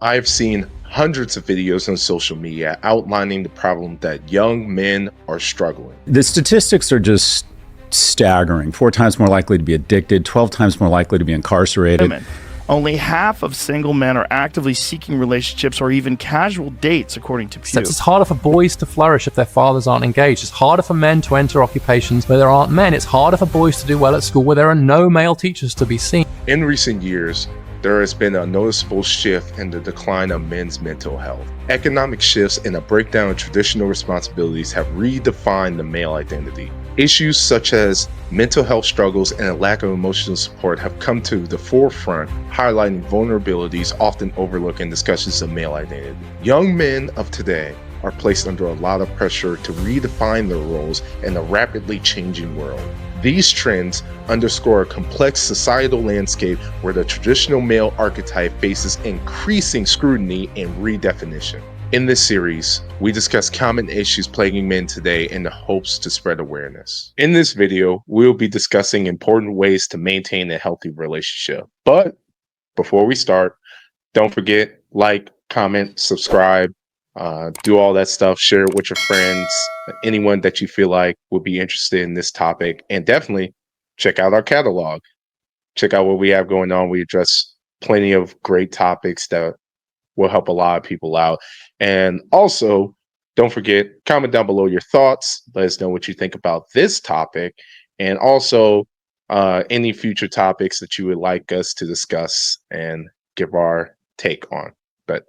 I've seen hundreds of videos on social media outlining the problem that young men are struggling. The statistics are just staggering. 4 times more likely to be addicted, 12 times more likely to be incarcerated. Women. Only half of single men are actively seeking relationships or even casual dates, according to Pew. It's harder for boys to flourish if their fathers aren't engaged. It's harder for men to enter occupations where there aren't men. It's harder for boys to do well at school where there are no male teachers to be seen. In recent years, there has been a noticeable shift in the decline of men's mental health. Economic shifts and a breakdown of traditional responsibilities have redefined the male identity. Issues such as mental health struggles and a lack of emotional support have come to the forefront, highlighting vulnerabilities often overlooked in discussions of male identity. Young men of today are placed under a lot of pressure to redefine their roles in a rapidly changing world. These trends underscore a complex societal landscape where the traditional male archetype faces increasing scrutiny and redefinition. In this series, we discuss common issues plaguing men today in the hopes to spread awareness. In this video, we'll be discussing important ways to maintain a healthy relationship. But before we start, don't forget, like, comment, subscribe, do all that stuff, share it with your friends, anyone that you feel like would be interested in this topic, and definitely check out our catalog. Check out what we have going on. We address plenty of great topics that will help a lot of people out. And also, don't forget, comment down below your thoughts. Let us know what you think about this topic, and also any future topics that you would like us to discuss and give our take on. But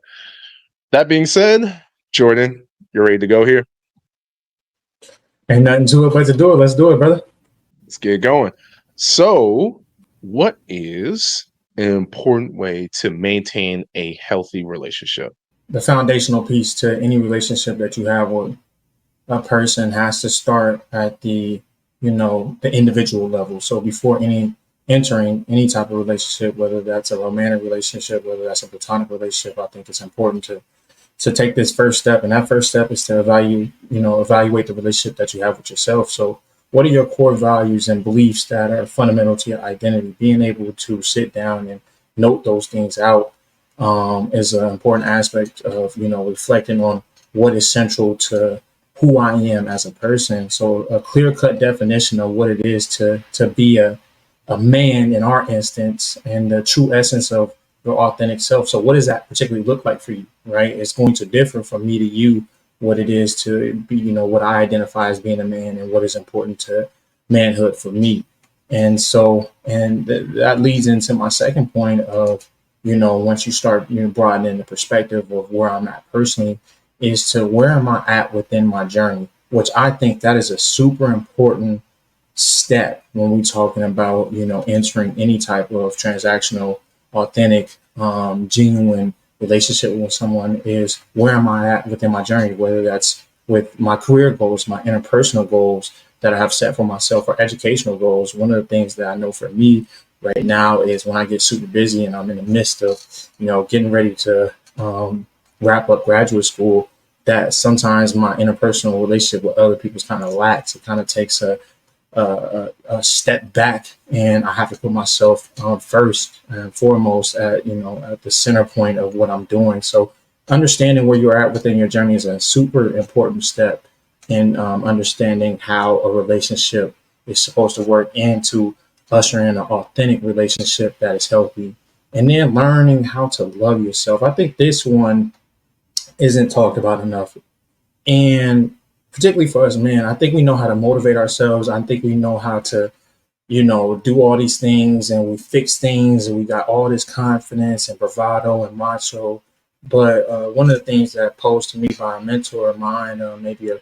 that being said, Jordan, you're ready to go here? Ain't nothing to it but to do it. Let's do it, brother. Let's get going. So, what is an important way to maintain a healthy relationship? The foundational piece to any relationship that you have with a person has to start at the individual level. So before entering any type of relationship, whether that's a romantic relationship, whether that's a platonic relationship, I think it's important to take this first step. And that first step is to evaluate the relationship that you have with yourself. So what are your core values and beliefs that are fundamental to your identity? Being able to sit down and note those things out is an important aspect of, reflecting on what is central to who I am as a person. So a clear-cut definition of what it is to be a man in our instance, and the true essence of your authentic self. So what does that particularly look like for you, right? It's going to differ from me to you, what it is to be, what I identify as being a man and what is important to manhood for me. And so, that leads into my second point of, once you start, broadening the perspective of where I'm at personally, is to where am I at within my journey, which I think that is a super important step when we're talking about, entering any type of transactional, authentic, genuine relationship with someone. Is where am I at within my journey, whether that's with my career goals, my interpersonal goals that I have set for myself, or educational goals. One of the things that I know for me right now is when I get super busy and I'm in the midst of, getting ready to wrap up graduate school, that sometimes my interpersonal relationship with other people kind of lacks. It kind of takes a step back, and I have to put myself first and foremost at the center point of what I'm doing. So understanding where you're at within your journey is a super important step in understanding how a relationship is supposed to work, and to usher in an authentic relationship that is healthy. And then learning how to love yourself. I think this one isn't talked about enough, and particularly for us men, I think we know how to motivate ourselves. I think we know how to, do all these things, and we fix things, and we got all this confidence and bravado and macho. But one of the things that posed to me by a mentor of mine, maybe a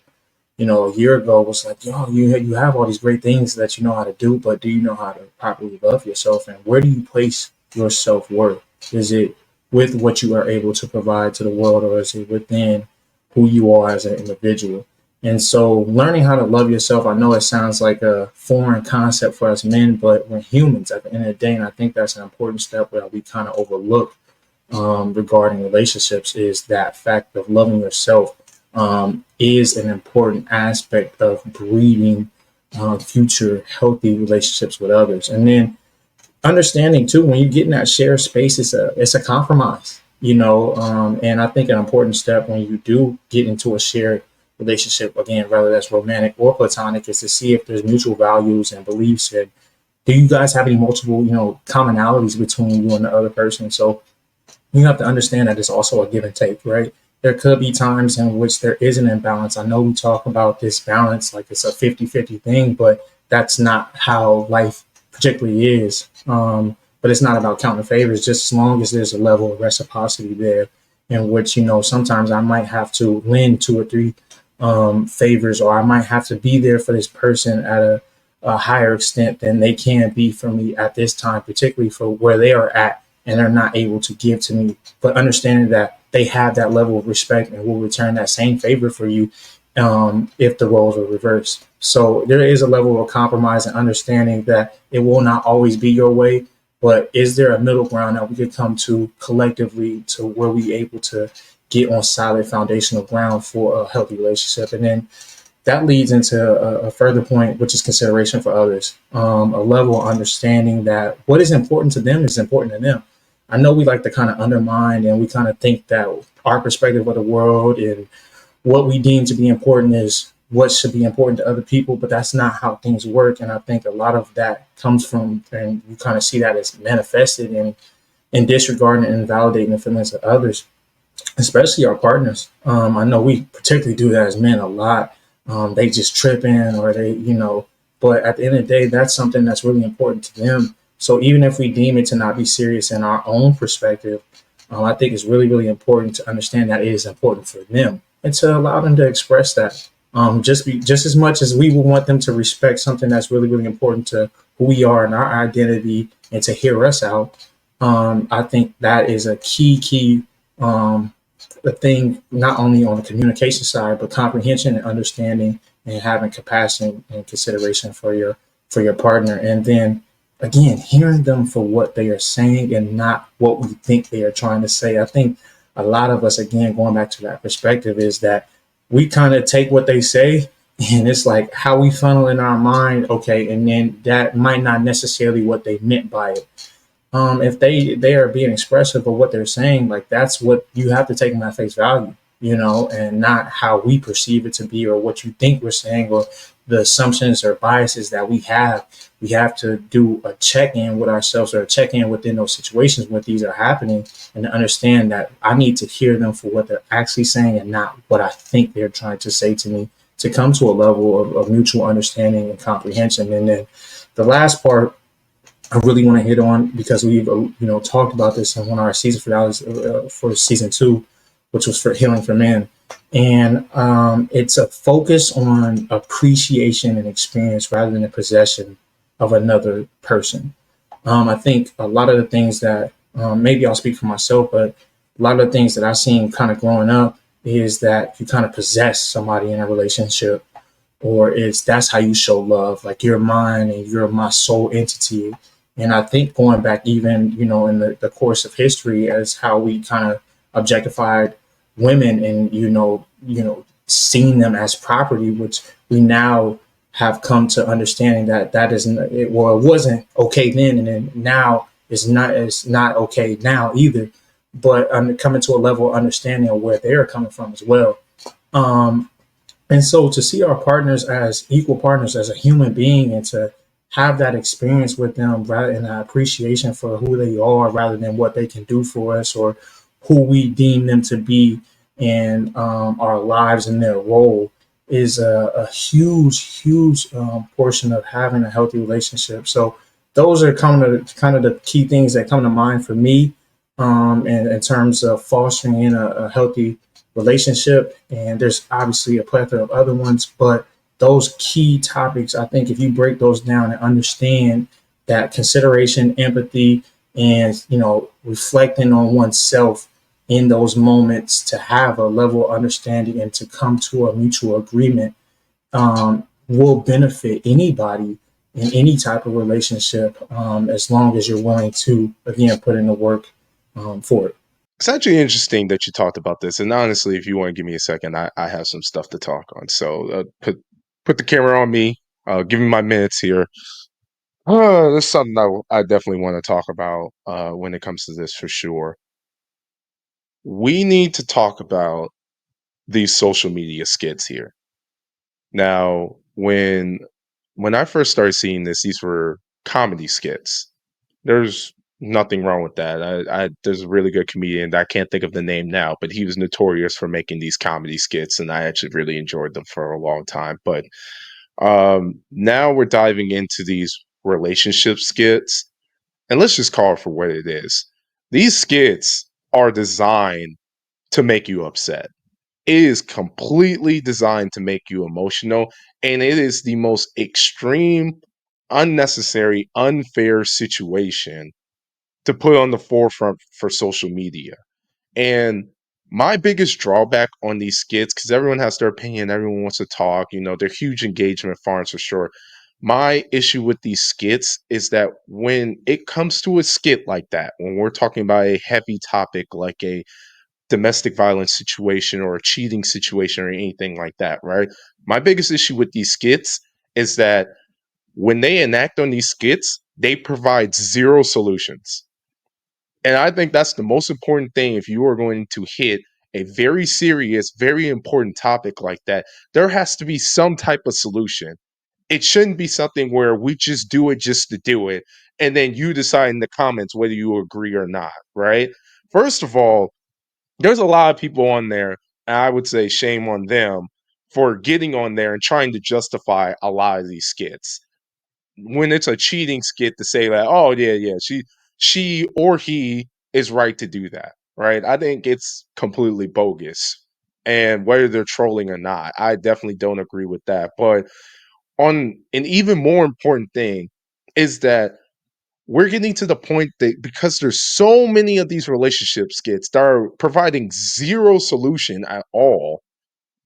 year ago, was like, you have all these great things that you know how to do, but do you know how to properly love yourself? And where do you place your self-worth? Is it with what you are able to provide to the world, or is it within who you are as an individual? And so learning how to love yourself, I know it sounds like a foreign concept for us men, but we're humans at the end of the day. And I think that's an important step that we kind of overlook regarding relationships, is that fact of loving yourself is an important aspect of breeding future healthy relationships with others. And then understanding too, when you get in that shared space, it's a compromise. And I think an important step when you do get into a shared relationship, again, whether that's romantic or platonic, is to see if there's mutual values and beliefs, and do you guys have any multiple, commonalities between you and the other person. So you have to understand that it's also a give and take, right? There could be times in which there is an imbalance. I know we talk about this balance like it's a 50-50 thing, but that's not how life particularly is. But it's not about counting favors, just as long as there's a level of reciprocity there, in which, sometimes I might have to lend 2 or 3 favors, or I might have to be there for this person at a higher extent than they can be for me at this time, particularly for where they are at and they're not able to give to me. But understanding that they have that level of respect and will return that same favor for you, if the roles are reversed. So there is a level of compromise and understanding that it will not always be your way, but is there a middle ground that we could come to collectively to where we able to get on solid foundational ground for a healthy relationship? And then that leads into a further point, which is consideration for others. A level of understanding that what is important to them is important to them. I know we like to kind of undermine and we kind of think that our perspective of the world and what we deem to be important is what should be important to other people, but that's not how things work. And I think a lot of that comes from, and you kind of see that as manifested in disregarding and invalidating the feelings of others, especially our partners. I know we particularly do that as men a lot. They just tripping or but at the end of the day, that's something that's really important to them. So even if we deem it to not be serious in our own perspective, I think it's really, really important to understand that it is important for them and to allow them to express that. Just as much as we would want them to respect something that's really, really important to who we are and our identity and to hear us out. I think that is a key the thing, not only on the communication side, but comprehension and understanding and having compassion and consideration for your partner. And then again, hearing them for what they are saying and not what we think they are trying to say. I think a lot of us, again, going back to that perspective, is that we kind of take what they say and it's like how we funnel in our mind, okay, and then that might not necessarily what they meant by it. If they are being expressive of what they're saying, like that's what you have to take them at face value, and not how we perceive it to be or what you think we're saying or the assumptions or biases that we have. We have to do a check-in with ourselves or a check-in within those situations when these are happening, and to understand that I need to hear them for what they're actually saying and not what I think they're trying to say to me, to come to a level of mutual understanding and comprehension. And then the last part I really want to hit on, because we've talked about this in one of our season finales for season 2, which was for Healing for Men, and it's a focus on appreciation and experience rather than the possession of another person. I think a lot of the things that maybe I'll speak for myself, but a lot of the things that I've seen kind of growing up is that you kind of possess somebody in a relationship, or that's how you show love, like you're mine and you're my sole entity. And I think going back even, in the course of history, as how we kind of objectified women and, seeing them as property, which we now have come to understanding that that isn't, it wasn't okay then. And then now it's not okay now either, but I'm coming to a level of understanding of where they're coming from as well. And so to see our partners as equal partners, as a human being, and to have that experience with them, rather than appreciation for who they are rather than what they can do for us or who we deem them to be in our lives and their role, is a huge portion of having a healthy relationship. So those are kind of the key things that come to mind for me, in terms of fostering in a healthy relationship. And there's obviously a plethora of other ones, but those key topics, I think if you break those down and understand that consideration, empathy, and, reflecting on oneself in those moments to have a level of understanding and to come to a mutual agreement, will benefit anybody in any type of relationship, as long as you're willing to, again, put in the work for it. It's actually interesting that you talked about this. And honestly, if you want to give me a second, I have some stuff to talk on. So put the camera on me. Give me my minutes here. There's something I definitely want to talk about when it comes to this for sure. we need to talk about these social media skits here. Now, when I first started seeing this, these were comedy skits. There's nothing wrong with that. There's a really good comedian that I can't think of the name now, but he was notorious for making these comedy skits, and I actually really enjoyed them for a long time. But now we're diving into these relationship skits, and let's just call it for what it is. These skits are designed to make you upset. It is completely designed to make you emotional, and it is the most extreme, unnecessary, unfair situation to put on the forefront for social media. And my biggest drawback on these skits, because everyone has their opinion, everyone wants to talk, they're huge engagement farms for sure. My issue with these skits is that when it comes to a skit like that, when we're talking about a heavy topic like a domestic violence situation or a cheating situation or anything like that, right? My biggest issue with these skits is that when they enact on these skits, they provide zero solutions. And I think that's the most important thing if you are going to hit a very serious, very important topic like that. There has to be some type of solution. It shouldn't be something where we just do it just to do it. And then you decide in the comments whether you agree or not, right? First of all, there's a lot of people on there, and I would say shame on them for getting on there and trying to justify a lot of these skits. When it's a cheating skit to say that, oh yeah, she or he is right to do that, right? I think it's completely bogus. And whether they're trolling or not, I definitely don't agree with that. But on an even more important thing is that we're getting to the point that because there's so many of these relationship skits that are providing zero solution at all,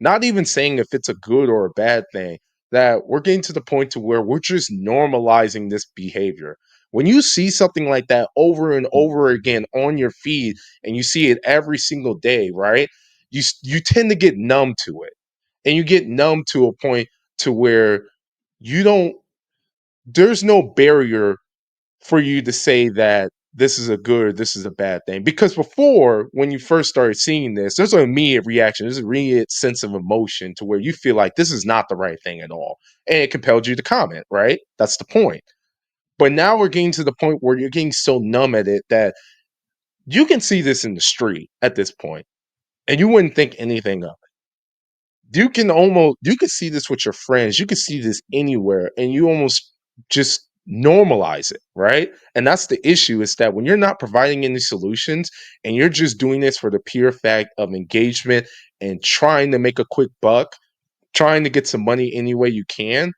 not even saying if it's a good or a bad thing, that we're getting to the point to where we're just normalizing this behavior. When you see something like that over and over again on your feed and you see it every single day, right? You tend to get numb to it. And you get numb to a point to where you don't there's no barrier for you to say that this is a good or this is a bad thing. Because before, when you first started seeing this, there's an immediate reaction, there's an immediate sense of emotion to where you feel like this is not the right thing at all. And it compelled you to comment, right? That's the point. But now we're getting to the point where you're getting so numb at it that you can see this in the street at this point, and you wouldn't think anything of you can see this with your friends, you can see this anywhere, and you almost just normalize it, right? And that's the issue, is that when you're not providing any solutions and you're just doing this for the pure fact of engagement and trying to make a quick buck, trying to get some money any way you can,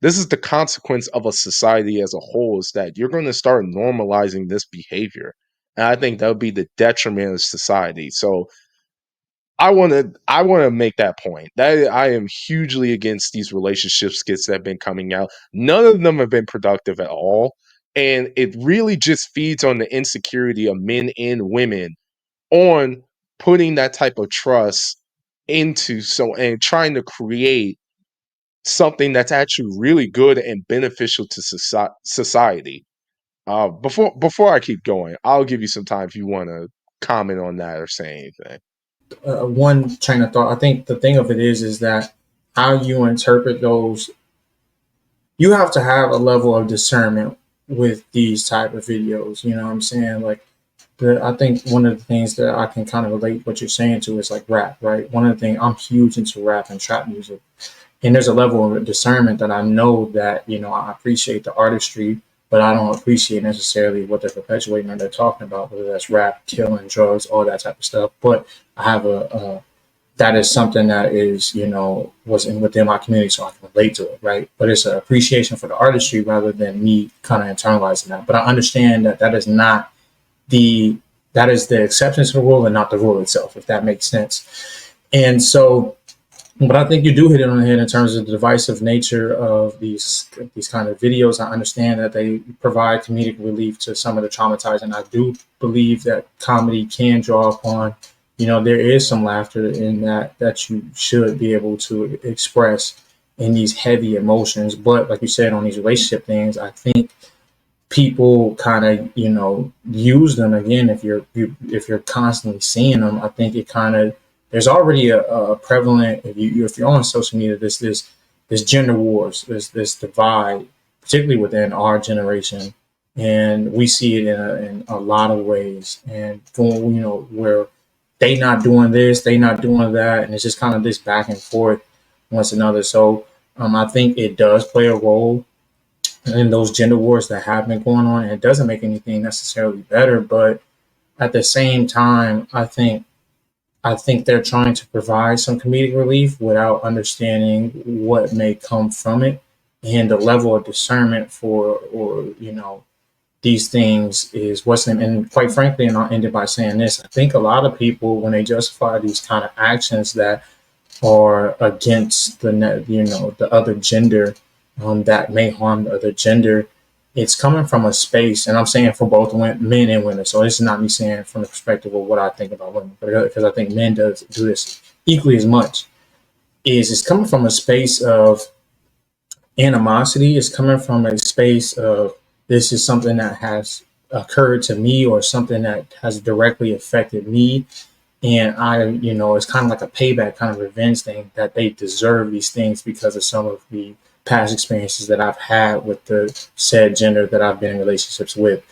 this is the consequence of a society as a whole, is that you're going to start normalizing this behavior. And I think that would be the detriment of society. So I want to make that point. That I am hugely against these relationship skits that have been coming out. None of them have been productive at all, and it really just feeds on the insecurity of men and women on putting that type of trust into and trying to create something that's actually really good and beneficial to society. Before I keep going, I'll give you some time if you want to comment on that or say anything. One train of thought. I think the thing of it is that how you interpret those, you have to have a level of discernment with these type of videos. You know what I'm saying? Like, I think one of the things that I can kind of relate what you're saying to is like rap, right? One of the things, I'm huge into rap and trap music, and there's a level of discernment that I know that, I appreciate the artistry, but I don't appreciate necessarily what they're perpetuating or they're talking about, whether that's rap, killing, drugs, all that type of stuff. But I have that is something that is, was within my community, so I can relate to it, right? But it's an appreciation for the artistry rather than me kind of internalizing that. But I understand that that is not that is the exception to the rule and not the rule itself, if that makes sense. And so, but I think you do hit it on the head in terms of the divisive nature of these kind of videos. I understand that they provide comedic relief to some of the traumatized, and I do believe that comedy can draw upon, there is some laughter in that you should be able to express in these heavy emotions. But like you said, on these relationship things, I think people kind of use them again. If you're constantly seeing them, I think it kind of, there's already a prevalent, if you're on social media, this gender wars, this divide, particularly within our generation, and we see it in a lot of ways. And going, where they not doing this, they not doing that, and it's just kind of this back and forth once another. So I think it does play a role in those gender wars that have been going on, and it doesn't make anything necessarily better. But at the same time, I think they're trying to provide some comedic relief without understanding what may come from it, and the level of discernment for, or these things is what's in. And quite frankly, and I'll end it by saying this: I think a lot of people, when they justify these kind of actions that are against the other gender, that may harm the other gender, it's coming from a space, and I'm saying for both men and women. So it's not me saying from the perspective of what I think about women, but because I think men do this equally as much. Is it's coming from a space of animosity. It's coming from a space of, this is something that has occurred to me, or something that has directly affected me, and it's kind of like a payback, kind of revenge thing, that they deserve these things because of some of the past experiences that I've had with the said gender that I've been in relationships with.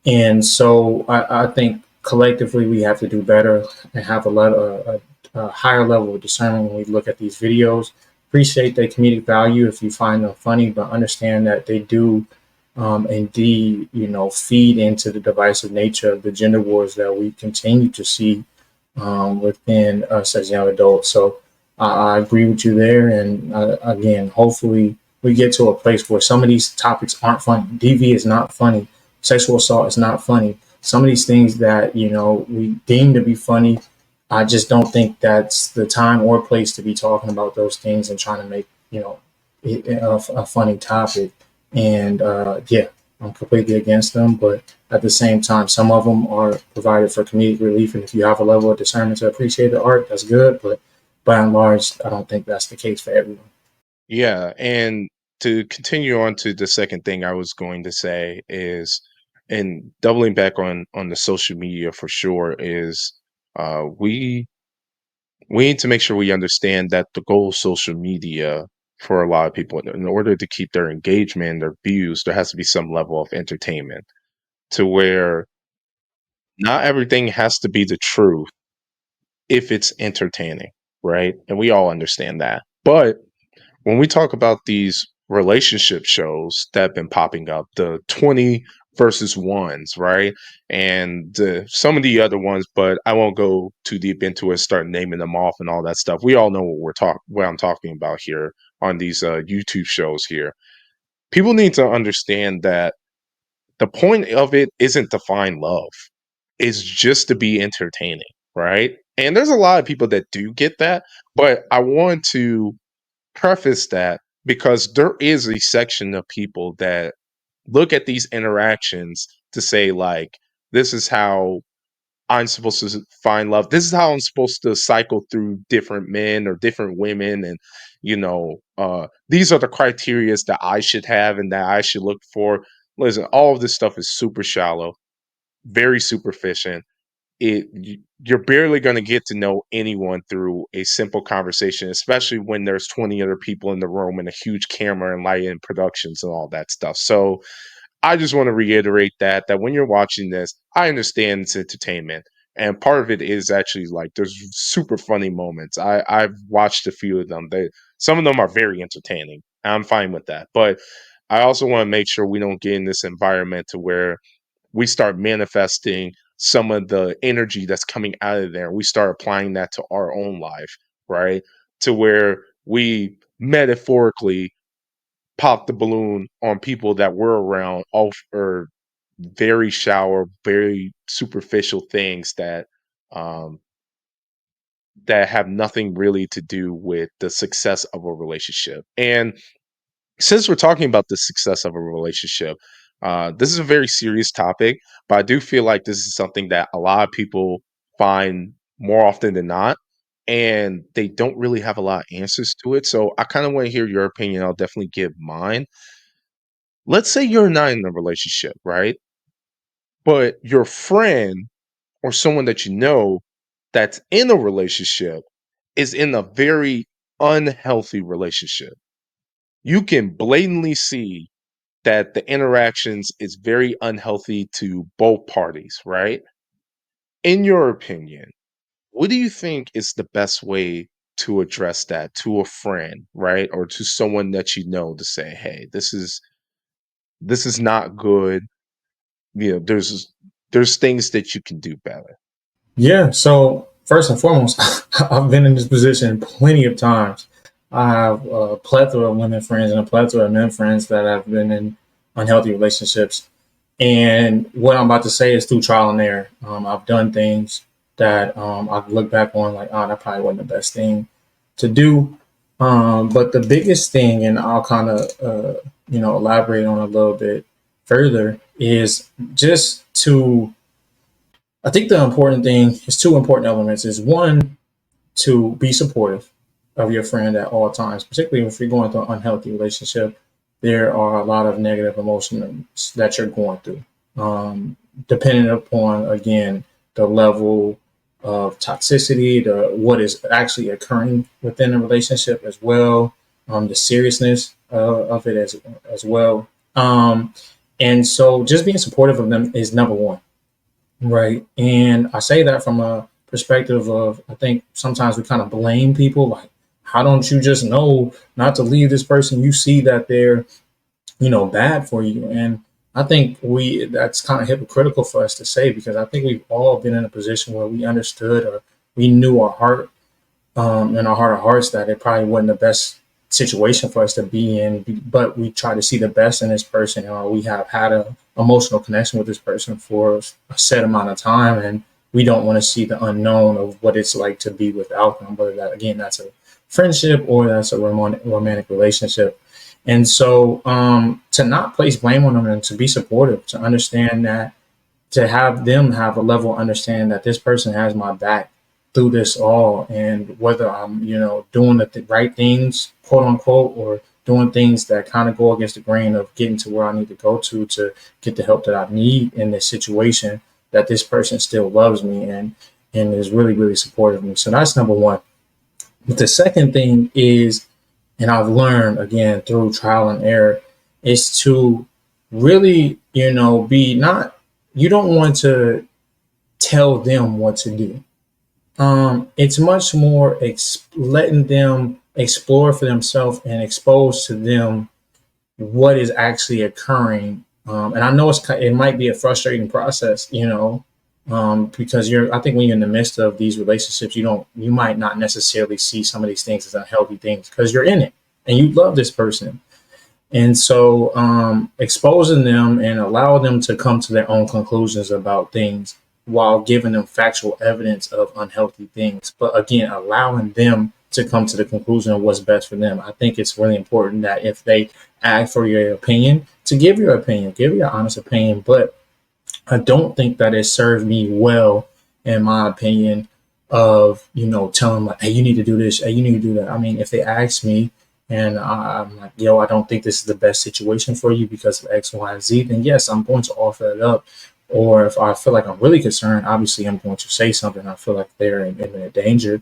And so I think collectively we have to do better and have a higher level of discernment when we look at these videos. Appreciate their comedic value if you find them funny, but understand that they do indeed, feed into the divisive nature of the gender wars that we continue to see within us as young adults. So I agree with you there. And again, hopefully we get to a place where some of these topics aren't funny. DV is not funny. Sexual assault is not funny. Some of these things that, we deem to be funny, I just don't think that's the time or place to be talking about those things and trying to make, it a funny topic. And yeah, I'm completely against them. But at the same time, some of them are provided for comedic relief. And if you have a level of discernment to appreciate the art, that's good. But by and large, I don't think that's the case for everyone. Yeah, and to continue on to the second thing I was going to say is, and doubling back on the social media for sure, is we need to make sure we understand that the goal of social media for a lot of people, in order to keep their engagement, their views, there has to be some level of entertainment, to where not everything has to be the truth if it's entertaining, right? And we all understand that. But when we talk about these relationship shows that have been popping up, the 20 versus ones, right? And some of the other ones, but I won't go too deep into it, start naming them off and all that stuff. We all know what I'm talking about here on these YouTube shows here. People need to understand that the point of it isn't to find love. It's just to be entertaining, right? And there's a lot of people that do get that, but I want to preface that because there is a section of people that look at these interactions to say, like, this is how I'm supposed to find love. This is how I'm supposed to cycle through different men or different women. And, these are the criterias that I should have and that I should look for. Listen, all of this stuff is super shallow, very superficial. You're barely going to get to know anyone through a simple conversation, especially when there's 20 other people in the room and a huge camera and light and productions and all that stuff. So I just want to reiterate that when you're watching this, I understand it's entertainment. And part of it is actually, like, there's super funny moments. I've watched a few of them. Some of them are very entertaining. I'm fine with that. But I also want to make sure we don't get in this environment to where we start manifesting some of the energy that's coming out of there. We start applying that to our own life, right? To where we metaphorically pop the balloon on people that we're around, all or very shallow, very superficial things um, that have nothing really to do with the success of a relationship. And since we're talking about the success of a relationship, this is a very serious topic, but I do feel like this is something that a lot of people find more often than not, and they don't really have a lot of answers to it. So I kind of want to hear your opinion. I'll definitely give mine. Let's say you're not in a relationship, right? But your friend or someone that you know that's in a relationship is in a very unhealthy relationship. You can blatantly see that the interactions is very unhealthy to both parties, right? In your opinion, what do you think is the best way to address that to a friend, right? Or to someone that you know to say, "Hey, this is not good. There's things that you can do better." Yeah. So first and foremost, I've been in this position plenty of times. I have a plethora of women friends and a plethora of men friends that have been in unhealthy relationships. And what I'm about to say is through trial and error. I've done things that I look back on like, oh, that probably wasn't the best thing to do. But the biggest thing, and I'll kind of, elaborate on a little bit further, is just to I think the important thing is two important elements is one, to be supportive of your friend at all times, particularly if you're going through an unhealthy relationship. There are a lot of negative emotions that you're going through, depending upon, again, the level of toxicity, what is actually occurring within a relationship as well, the seriousness of it as well. And so just being supportive of them is number one. Right. And I say that from a perspective of, I think sometimes we kind of blame people like, how don't you just know not to leave this person? You see that they're, bad for you. And I think that's kind of hypocritical for us to say, because I think we've all been in a position where we understood, or we knew our heart, in our heart of hearts, that it probably wasn't the best situation for us to be in, but we try to see the best in this person, or we have had a emotional connection with this person for a set amount of time, and we don't want to see the unknown of what it's like to be without them, whether that's a friendship or that's a romantic relationship. And so to not place blame on them and to be supportive, to understand that, to have them have a level of understanding that this person has my back through this all, and whether I'm doing the right things, quote unquote, or doing things that kind of go against the grain of getting to where I need to go to get the help that I need in this situation, that this person still loves me and is really, really supportive of me. So that's number one. But the second thing is, and I've learned again through trial and error, is to really, be not, you don't want to tell them what to do. It's much more letting them explore for themselves and expose to them what is actually occurring. And I know it might be a frustrating process, because I think when you're in the midst of these relationships, you might not necessarily see some of these things as unhealthy things because you're in it and you love this person. And so exposing them and allow them to come to their own conclusions about things while giving them factual evidence of unhealthy things. But again, allowing them to come to the conclusion of what's best for them. I think it's really important that if they ask for your opinion, to give your opinion, give your honest opinion. But I don't think that it served me well, in my opinion, of, telling them like, hey, you need to do this, hey, you need to do that. I mean, if they ask me and I'm like, yo, I don't think this is the best situation for you because of X, Y, and Z, then yes, I'm going to offer it up. Or if I feel like I'm really concerned, obviously I'm going to say something. I feel like they're in imminent danger.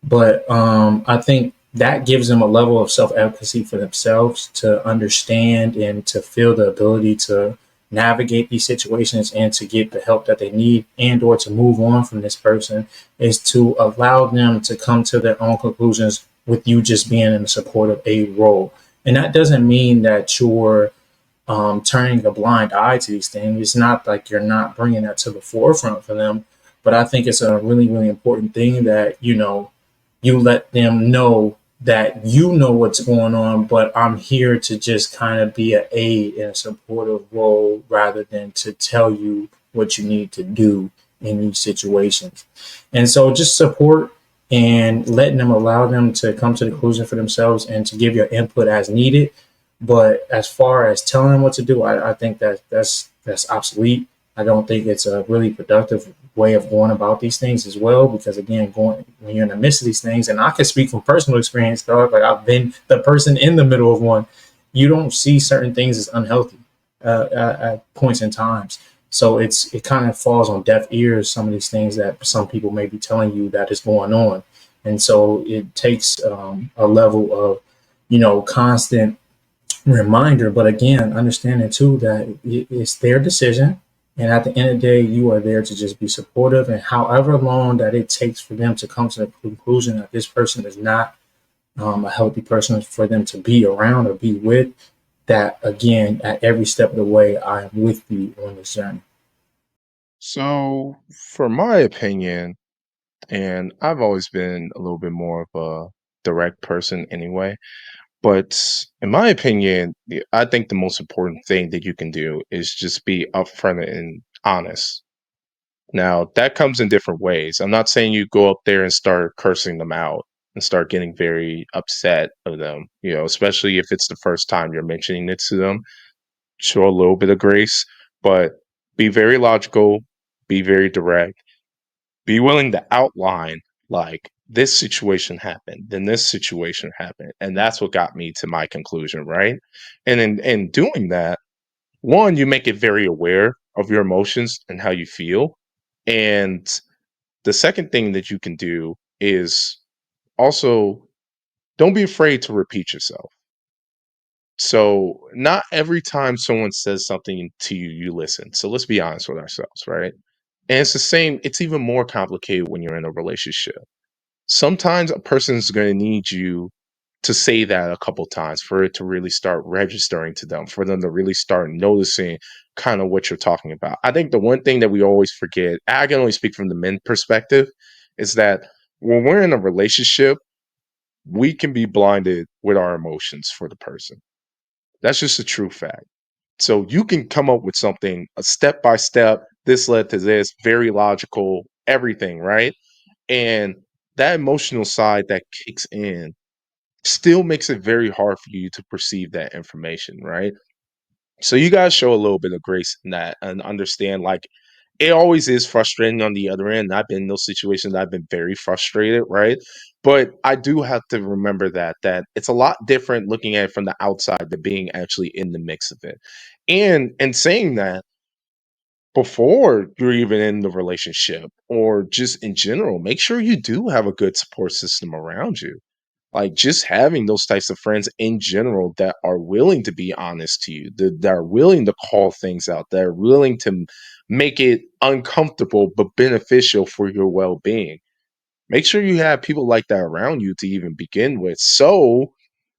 But I think that gives them a level of self-efficacy for themselves to understand and to feel the ability to navigate these situations and to get the help that they need, and or to move on from this person, is to allow them to come to their own conclusions with you just being in a supportive aid role. And that doesn't mean that you're turning a blind eye to these things. It's not like you're not bringing that to the forefront for them, but I think it's a really, really important thing that, you let them know that what's going on, but I'm here to just kind of be an aid in a supportive role rather than to tell you what you need to do in these situations. And so just support and letting them, allow them to come to the conclusion for themselves and to give your input as needed. But as far as telling them what to do, I think that's obsolete. I don't think it's a really productive way of going about these things as well, because again, when you're in the midst of these things, and I can speak from personal experience, dog, like I've been the person in the middle of one, you don't see certain things as unhealthy at points in times. So it kind of falls on deaf ears, some of these things that some people may be telling you that is going on. And so it takes a level of, constant reminder. But again, understanding too that it's their decision. And at the end of the day, you are there to just be supportive. And however long that it takes for them to come to the conclusion that this person is not a healthy person for them to be around or be with, that again, at every step of the way, I am with you on this journey. So, for my opinion, and I've always been a little bit more of a direct person anyway, but in my opinion, I think the most important thing that you can do is just be upfront and honest. Now, that comes in different ways. I'm not saying you go up there and start cursing them out and start getting very upset of them, especially if it's the first time you're mentioning it to them. Show a little bit of grace, but be very logical, be very direct, be willing to outline like this situation happened, then this situation happened. And that's what got me to my conclusion, right? And in doing that, one, you make it very aware of your emotions and how you feel. And the second thing that you can do is also don't be afraid to repeat yourself. So, not every time someone says something to you, you listen. So, let's be honest with ourselves, right? And it's the same, it's even more complicated when you're in a relationship. Sometimes a person's going to need you to say that a couple times for it to really start registering to them, for them to really start noticing kind of what you're talking about. I think the one thing that we always forget, I can only speak from the men perspective, is that when we're in a relationship, we can be blinded with our emotions for the person. That's just a true fact. So you can come up with something, a step by step, this led to this, very logical, everything, right? And that emotional side that kicks in still makes it very hard for you to perceive that information, right? So you guys show a little bit of grace in that and understand like it always is frustrating on the other end. I've been in those situations, I've been very frustrated, right? But I do have to remember that it's a lot different looking at it from the outside than being actually in the mix of it. And saying that before you're even in the relationship or just in general, make sure you do have a good support system around you. Like just having those types of friends in general that are willing to be honest to you, that are willing to call things out, that are willing to make it uncomfortable but beneficial for your well-being. Make sure you have people like that around you to even begin with. So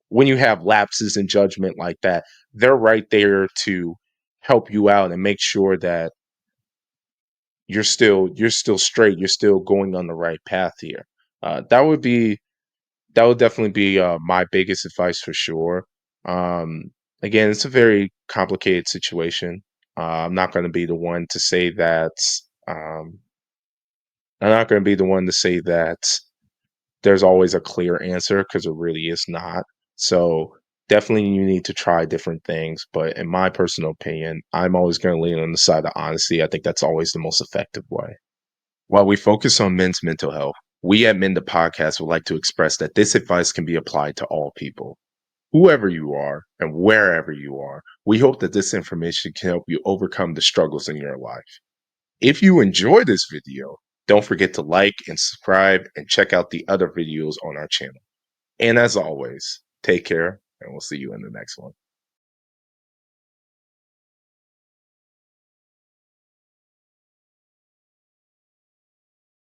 when you have lapses in judgment like that, they're right there to help you out and make sure that you're still straight, you're still going on the right path here. That would definitely be my biggest advice for sure. Um, Again, it's a very complicated situation. I'm not going to be the one to say that. Um, I'm not going to be the one to say that there's always a clear answer because it really is not. So definitely, you need to try different things. But in my personal opinion, I'm always going to lean on the side of honesty. I think that's always the most effective way. While we focus on men's mental health, we at Men the Podcast would like to express that this advice can be applied to all people. Whoever you are and wherever you are, we hope that this information can help you overcome the struggles in your life. If you enjoy this video, don't forget to like and subscribe and check out the other videos on our channel. And as always, take care and we'll see you in the next one.